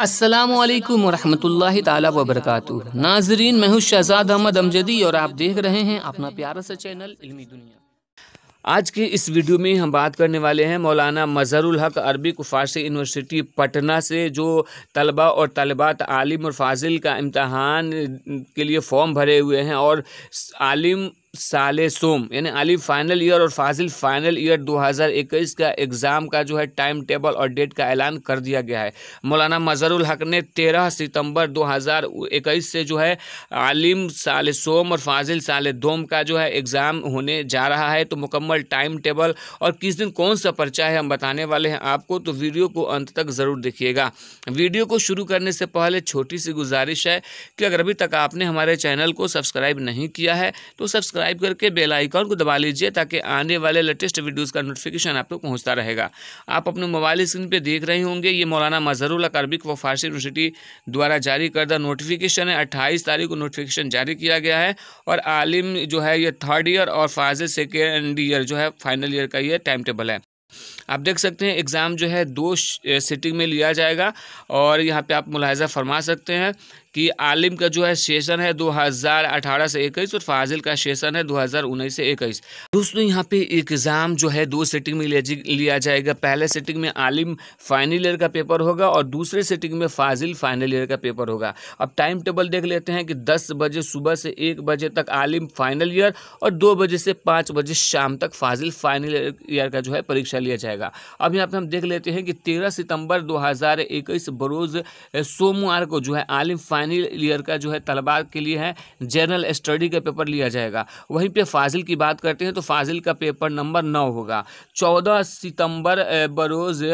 अस्सलामुअलैकुम वरहमतुल्लाहि ताला वबरकातुहू। नाजरीन, मैं हूँ शहजाद अहमद अमजदी और आप देख रहे हैं अपना प्यारा सा चैनल इल्मी दुनिया। आज के इस वीडियो में हम बात करने वाले हैं मौलाना मजहरुल हक अरबिक फ़ारसी यूनिवर्सिटी पटना से जो तलबा और तलबात आलिम और फाजिल का इम्तहान के लिए फ़ॉर्म भरे हुए हैं और आलिम साले सोम यानी आलिम फ़ाइनल ईयर और फाजिल फ़ाइनल ईयर 2021 का एग्ज़ाम का जो है टाइम टेबल और डेट का ऐलान कर दिया गया है। मौलाना मजहरुल हक ने 13 सितंबर 2021 से जो है आलिम साले सोम और फाजिल साले दोम का जो है एग्ज़ाम होने जा रहा है। तो मुकम्मल टाइम टेबल और किस दिन कौन सा पर्चा है हम बताने वाले हैं आपको, तो वीडियो को अंत तक ज़रूर देखिएगा। वीडियो को शुरू करने से पहले छोटी सी गुजारिश है कि अगर अभी तक आपने हमारे चैनल को सब्सक्राइब नहीं किया है तो सब्सक्राइब करके बेल आइकन को दबा लीजिए ताकि आने वाले लेटेस्ट वीडियोस का नोटिफिकेशन आप तक पहुंचता रहेगा। आप अपने मोबाइल स्क्रीन पे देख रहे होंगे, ये मौलाना मजहरुल हक अरबिक व फारसी यूनिवर्सिटी द्वारा जारी करदा नोटिफिकेशन है। 28 तारीख को नोटिफिकेशन जारी किया गया है और आलिम जो है ये 3rd ईयर और फाजिल 2nd ईयर जो है फाइनल ईयर का ये टाइम टेबल है। आप देख सकते हैं एग्ज़ाम जो है 2 सिटिंग में लिया जाएगा और यहाँ पे आप मुलाहिज़ा फरमा सकते हैं कि आलिम का जो है सेशन है 2018 से 21 और फाजिल का सेशन है 2019 से 21। दोस्तों, यहाँ पे एग्ज़ाम जो है 2 सिटिंग में लिया जाएगा। पहले सिटिंग में आलिम फाइनल ईयर का पेपर होगा और दूसरे सिटिंग में फाजिल फाइनल ईयर का पेपर होगा। अब टाइम टेबल देख लेते हैं कि 10 बजे सुबह से 1 बजे तक आलिम फाइनल ईयर और 2 बजे से 5 बजे शाम तक फाजिल फाइनल ईयर का जो है परीक्षा लिया जाएगा। अब यहाँ पे हम देख लेते हैं कि 13 सितंबर 2021 बरोज़ सोमवार को जो है आलिम फाइनल ईयर का जो है तलबा के लिए है जनरल स्टडी का पेपर लिया जाएगा। वहीं पे फाजिल की बात करते हैं तो फाजिल का पेपर नंबर 9 होगा। 14 सितंबर बरोज़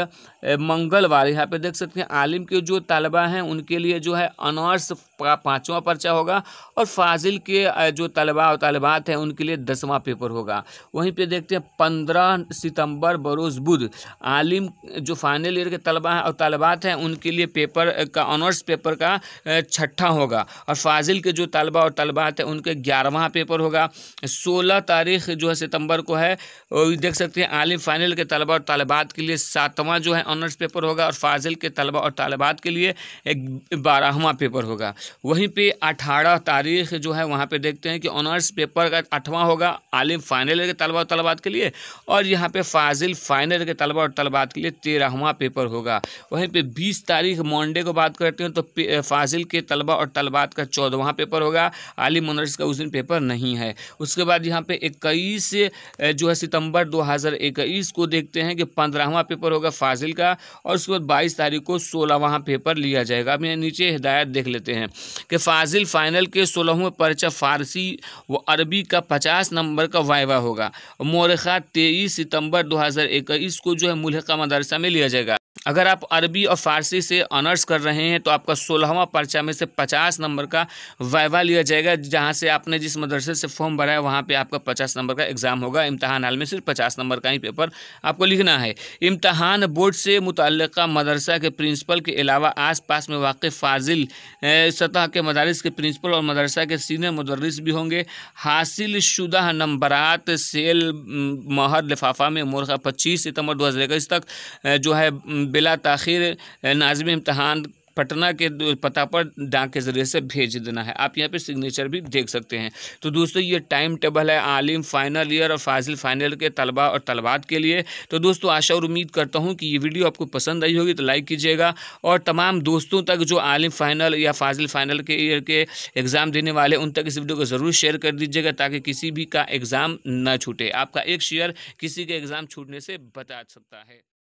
मंगलवार यहाँ पे देख सकते हैं आलिम के जो तलबा हैं उनके लिए जो है ऑनर्स का 5वां पर्चा होगा और फाजिल के जो तलबा और तलबात हैं उनके लिए 10वां पेपर होगा। वहीं पे देखते हैं 15 सितंबर बरोज़ बुध आलिम जो फाइनल ईयर के तलबा हैं और तलबात हैं उनके लिए पेपर का ऑनर्स पेपर का 6ठा होगा और फाजिल के जो तलबा और तलबात हैं उनके 11वां पेपर होगा। 16 तारीख जो है सितंबर को है देख सकते हैं आलिम फाइनल के तलबा और तलबात के लिए 7वां जो है ऑनर्स पेपर होगा और फाजिल के तलबा और तलबात के लिए 12वां पेपर होगा। वहीं पे 18 तारीख जो है वहाँ पे देखते हैं कि ऑनर्स पेपर का 8वां होगा आलिम फाइनल के तलबा और तलबात के लिए और यहाँ पे फाजिल फाइनल के तलबा और तलबात के लिए 13वां पेपर होगा। वहीं पे 20 तारीख मंडे को बात करते हैं तो फाजिल के तलबा और तलबात का 14वां पेपर होगा। आलिम ऑनर्स का उस दिन पेपर नहीं है। उसके बाद यहाँ पे 21 जो है सितंबर 2021 को देखते हैं कि 15वां पेपर होगा फाजिल का और उसके बाद 22 तारीख को 16वां पेपर लिया जाएगा। अब यहाँ नीचे हिदायत देख लेते हैं कि फाजिल फाइनल के 16वें पर्चा फारसी व अरबी का 50 नंबर का वाइवा होगा। मोरखा 23 सितंबर 2021 को जो है मुल्हिका मदरसा में लिया जाएगा। अगर आप अरबी और फारसी से ऑनर्स कर रहे हैं तो आपका 16वां पर्चा में से 50 नंबर का वाइवा लिया जाएगा। जहां से आपने जिस मदरसे से फॉर्म भरा है वहां पे आपका 50 नंबर का एग्ज़ाम होगा। इम्तहान हाल में सिर्फ 50 नंबर का ही पेपर आपको लिखना है। इम्तहान बोर्ड से मुतल्लिका मदरसा के प्रिंसिपल के अलावा आसपास में वाक़ फाजिल सतह के मदारिस के प्रिंसिपल और मदरसा के सीनियर मुदर्रिस भी होंगे। हासिल शुदा नंबरात सेल महर लिफाफा में मोरखा 25 सितंबर 2021 तक जो है बिला ताख़ीर नाज़िम इम्तहान पटना के पता पर डाक के ज़रिए से भेज देना है। आप यहाँ पे सिग्नेचर भी देख सकते हैं। तो दोस्तों, ये टाइम टेबल है आलिम फाइनल ईयर और फाजिल फाइनल के तलबा और तलबात के लिए। तो दोस्तों, आशा और उम्मीद करता हूँ कि ये वीडियो आपको पसंद आई होगी तो लाइक कीजिएगा और तमाम दोस्तों तक जो आलिम फाइनल या फाजिल फाइनल के ईयर के एग्ज़ाम देने वाले उन तक इस वीडियो को ज़रूर शेयर कर दीजिएगा ताकि किसी भी का एग्ज़ाम न छूटे। आपका एक शेयर किसी के एग्ज़ाम छूटने से बचा सकता है।